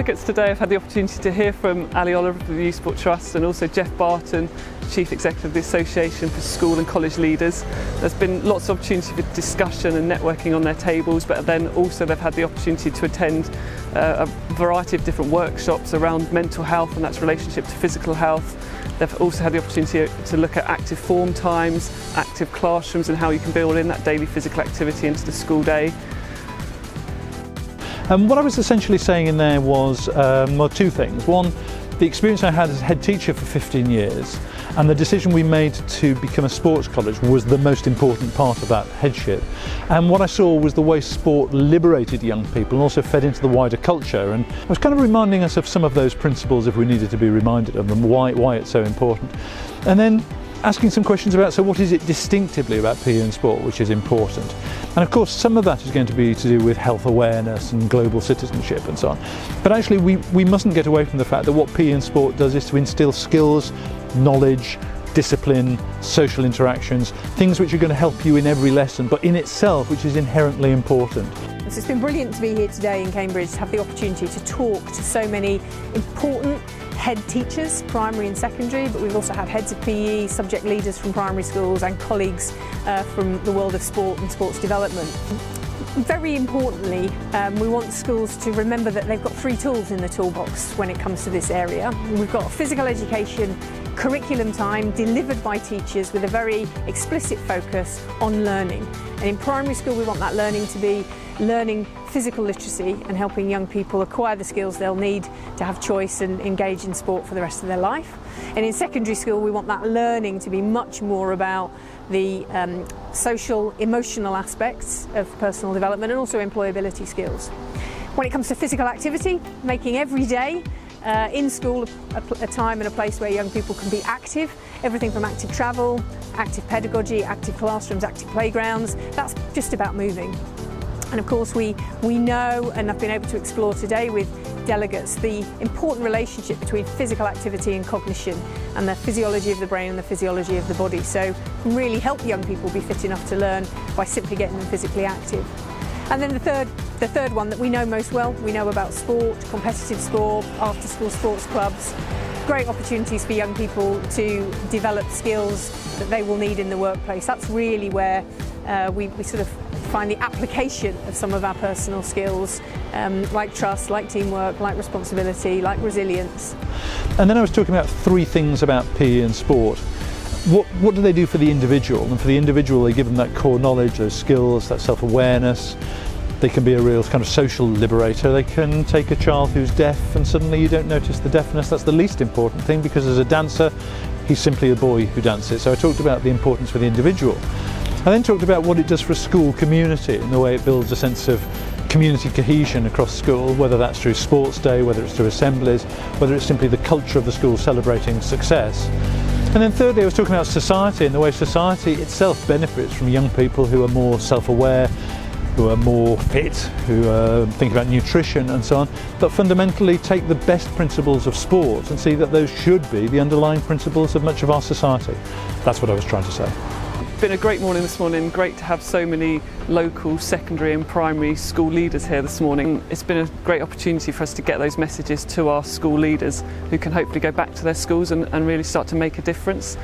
delegates today, I've had the opportunity to hear from Ali Oliver of the Youth Sport Trust and also Jeff Barton, Chief Executive of the Association for School and College Leaders. There's been lots of opportunity for discussion and networking on their tables, but then also they've had the opportunity to attend a variety of different workshops around mental health and that's relationship to physical health. They've also had the opportunity to look at active form times, active classrooms and how you can build in that daily physical activity into the school day. What I was essentially saying in there was well, two things. One, the experience I had as head teacher for 15 years and the decision we made to become a sports college was the most important part of that headship. And what I saw was the way sport liberated young people and also fed into the wider culture. And I was kind of reminding us of some of those principles if we needed to be reminded of them, why it's so important. And then asking some questions about, so what is it distinctively about PE and sport which is important? And of course some of that is going to be to do with health awareness and global citizenship and so on. But actually we mustn't get away from the fact that what PE and sport does is to instill skills, knowledge, discipline, social interactions, things which are going to help you in every lesson, but in itself which is inherently important. So it's been brilliant to be here today in Cambridge to have the opportunity to talk to so many important head teachers, primary and secondary, but we've also had heads of PE, subject leaders from primary schools and colleagues from the world of sport and sports development. Very importantly, we want schools to remember that they've got 3 tools in the toolbox when it comes to this area. We've got physical education curriculum time delivered by teachers with a very explicit focus on learning. And in primary school we want that learning to be learning physical literacy and helping young people acquire the skills they'll need to have choice and engage in sport for the rest of their life. And in secondary school we want that learning to be much more about the social, emotional aspects of personal development and also employability skills. When it comes to physical activity, making every day in school a time and a place where young people can be active, everything from active travel, active pedagogy, active classrooms, active playgrounds, that's just about moving. And of course we know, and I've been able to explore today with delegates, the important relationship between physical activity and cognition and the physiology of the brain and the physiology of the body. So can really help young people be fit enough to learn by simply getting them physically active. And then the third one that we know most well, we know about sport, competitive sport, after school sports clubs, great opportunities for young people to develop skills that they will need in the workplace. That's really where we sort of find the application of some of our personal skills, like trust, like teamwork, like responsibility, like resilience. And then I was talking about 3 things about PE and sport. What do they do for the individual? And for the individual they give them that core knowledge, those skills, that self-awareness. They can be a real kind of social liberator. They can take a child who's deaf and suddenly you don't notice the deafness. That's the least important thing because as a dancer he's simply a boy who dances. So I talked about the importance for the individual. I then talked about what it does for a school community and the way it builds a sense of community cohesion across school, whether that's through sports day, whether it's through assemblies, whether it's simply the culture of the school celebrating success. And then thirdly I was talking about society and the way society itself benefits from young people who are more self-aware, who are more fit, who think about nutrition and so on, but fundamentally take the best principles of sport and see that those should be the underlying principles of much of our society. That's what I was trying to say. It's been a great morning this morning, great to have so many local secondary and primary school leaders here this morning. It's been a great opportunity for us to get those messages to our school leaders who can hopefully go back to their schools and really start to make a difference.